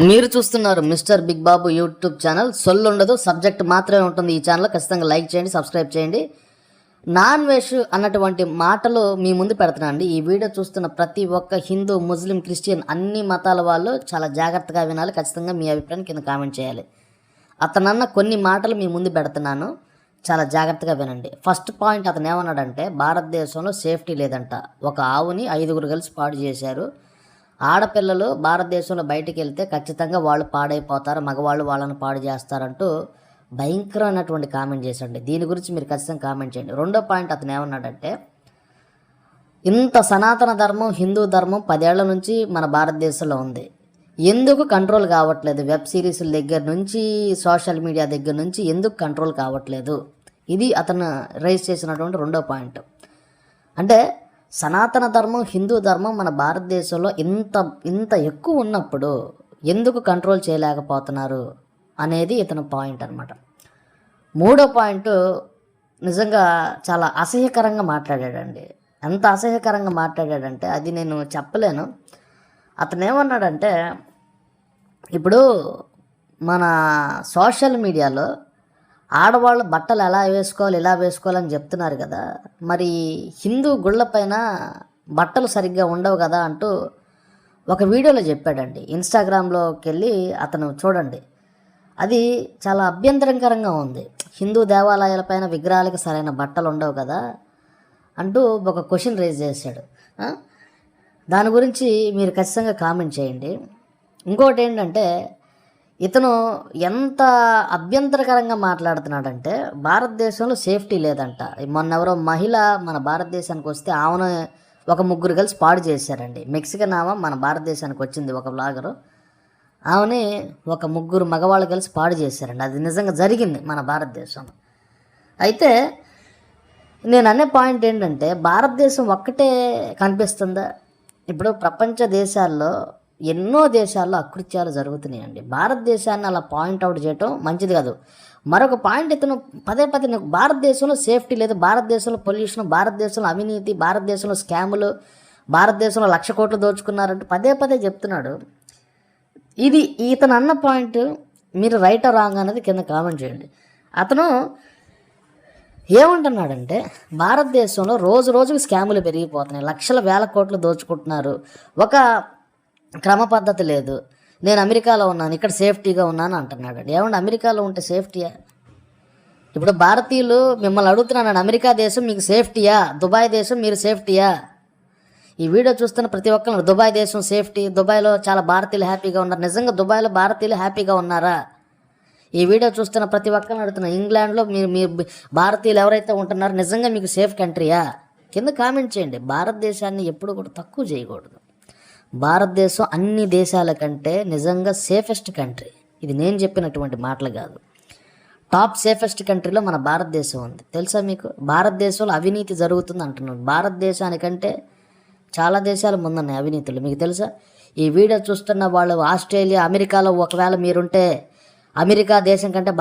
మీరు చూస్తున్నారు mister big బాబు YouTube channel. సొల్లు ఉండదు, సబ్జెక్ట్ మాత్రమే ఉంటుంది ఈ ఛానల్. ఖచ్చితంగా లైక్ చేయండి, సబ్స్క్రైబ్ చేయండి. నాన్ వెజ్ అన్నటువంటి మాటలు మీ ముందు పెడుతున్నాను అండి. ఈ వీడియో చూస్తున్న ప్రతి ఒక్క హిందూ, ముస్లిం, క్రిస్టియన్ అన్ని మతాల వాళ్ళు చాలా జాగ్రత్తగా వినాలి. ఖచ్చితంగా మీ అభిప్రాయం కింద కామెంట్ చేయాలి. అతనన్న కొన్ని మాటలు మీ ముందు పెడుతున్నాను, చాలా జాగ్రత్తగా వినండి. ఫస్ట్ పాయింట్, అతను ఏమన్నాడంటే భారతదేశంలో సేఫ్టీ లేదంట. ఒక ఆవుని 5గురు కలిసి పాడు చేశారు. ఆడపిల్లలు భారతదేశంలో బయటికి వెళ్తే ఖచ్చితంగా వాళ్ళు పాడైపోతారు, మగవాళ్ళు వాళ్ళని పాడు చేస్తారంటూ భయంకరమైనటువంటి కామెంట్ చేశాడు. దీని గురించి మీరు ఖచ్చితంగా కామెంట్ చేయండి. రెండో పాయింట్, అతను ఏమన్నాడంటే ఇంత సనాతన ధర్మం, హిందూ ధర్మం 10 ఏళ్ల నుంచి మన భారతదేశంలో ఉంది, ఎందుకు కంట్రోల్ కావట్లేదు? వెబ్ సిరీస్ల దగ్గర నుంచి, సోషల్ మీడియా దగ్గర నుంచి ఎందుకు కంట్రోల్ కావట్లేదు? ఇది అతను రైజ్ చేసినటువంటి రెండో పాయింట్. అంటే సనాతన ధర్మం, హిందూ ధర్మం మన భారతదేశంలో ఇంత ఎక్కువ ఉన్నప్పుడు ఎందుకు కంట్రోల్ చేయలేకపోతున్నారు అనేది ఇతని పాయింట్ అనమాట. మూడో పాయింట్, నిజంగా చాలా అసహ్యకరంగా మాట్లాడాడండి. ఎంత అసహ్యకరంగా మాట్లాడాడంటే అది నేను చెప్పలేను. అతను ఏమన్నాడంటే, ఇప్పుడు మన సోషల్ మీడియాలో ఆడవాళ్ళు బట్టలు ఎలా వేసుకోవాలి, ఇలా వేసుకోవాలని చెప్తున్నారు కదా, మరి హిందూ గుళ్ళపైన బట్టలు సరిగ్గా ఉండవు కదా అంటూ ఒక వీడియోలో చెప్పాడండి. ఇన్స్టాగ్రామ్లోకి వెళ్ళి అతను చూడండి, అది చాలా అభ్యంతరకరంగా ఉంది. హిందూ దేవాలయాలపైన విగ్రహాలకి సరైన బట్టలు ఉండవు కదా అంటూ ఒక క్వశ్చన్ రైజ్ చేశాడు. దాని గురించి మీరు ఖచ్చితంగా కామెంట్ చేయండి. ఇంకోటి ఏంటంటే, ఇతను ఎంత అభ్యంతరకరంగా మాట్లాడుతున్నాడంటే భారతదేశంలో సేఫ్టీ లేదంట. మొన్న ఎవరో మహిళ మన భారతదేశానికి వస్తే ఆమెను ఒక 3 కలిసి పాడు చేశారండి. మెక్సికన్ ఆమె మన భారతదేశానికి వచ్చింది, ఒక బ్లాగరు. ఆమెని ఒక 3 మగవాళ్ళు కలిసి పాడు చేశారండి. అది నిజంగా జరిగింది మన భారతదేశంలో. అయితే నేను అనే పాయింట్ ఏంటంటే, భారతదేశం ఒక్కటే కనిపిస్తుందా? ఇప్పుడు ప్రపంచ దేశాల్లో ఎన్నో దేశాల్లో అకృత్యాలు జరుగుతున్నాయండి. భారతదేశాన్ని అలా పాయింట్అవుట్ చేయటం మంచిది కాదు. మరొక పాయింట్, ఇతను పదే భారతదేశంలో సేఫ్టీ లేదు, భారతదేశంలో పొల్యూషన్, భారతదేశంలో అవినీతి, భారతదేశంలో స్కాములు, భారతదేశంలో 1,00,000 కోట్లు దోచుకున్నారంటూ పదే చెప్తున్నాడు. ఇది ఇతను అన్న పాయింట్ మీరు రైట్ ఆ రాంగ్ అనేది కింద కామెంట్ చేయండి. అతను ఏమంటున్నాడంటే భారతదేశంలో రోజుకు స్కాములు పెరిగిపోతున్నాయి, లక్షల వేల కోట్లు దోచుకుంటున్నారు, ఒక క్రమ పద్ధతి లేదు. నేను అమెరికాలో ఉన్నాను, ఇక్కడ సేఫ్టీగా ఉన్నాను అంటున్నాడు. ఏమంటే అమెరికాలో ఉంటే సేఫ్టీయా? ఇప్పుడు భారతీయులు మిమ్మల్ని అడుగుతున్నాను, అమెరికా దేశం మీకు సేఫ్టీయా, దుబాయ్ దేశం మీరు సేఫ్టీయా? ఈ వీడియో చూస్తున్న ప్రతి ఒక్కరు దుబాయ్ దేశం సేఫ్టీ, దుబాయ్లో చాలా భారతీయులు హ్యాపీగా ఉన్నారు. నిజంగా దుబాయ్లో భారతీయులు హ్యాపీగా ఉన్నారా? ఈ వీడియో చూస్తున్న ప్రతి ఒక్కరిని అడుగుతున్నా, ఇంగ్లాండ్లో మీరు భారతీయులు ఎవరైతే ఉంటున్నారో నిజంగా మీకు సేఫ్ కంట్రీయా? కింద కామెంట్ చేయండి. భారతదేశాన్ని ఎప్పుడు కూడా తక్కువ చేయకూడదు. భారతదేశం అన్ని దేశాల కంటే నిజంగా సేఫెస్ట్ కంట్రీ. ఇది నేను చెప్పినటువంటి మాటలు కాదు. టాప్ సేఫెస్ట్ కంట్రీలో మన భారతదేశం ఉంది. తెలుసా మీకు? భారతదేశంలో అవినీతి జరుగుతుంది అంటున్నాను. భారతదేశానికంటే చాలా దేశాలు ముందున్నాయి అవినీతులు, మీకు తెలుసా? ఈ వీడియో చూస్తున్న వాళ్ళు ఆస్ట్రేలియా, అమెరికాలో ఒకవేళ మీరుంటే అమెరికా దేశం కంటే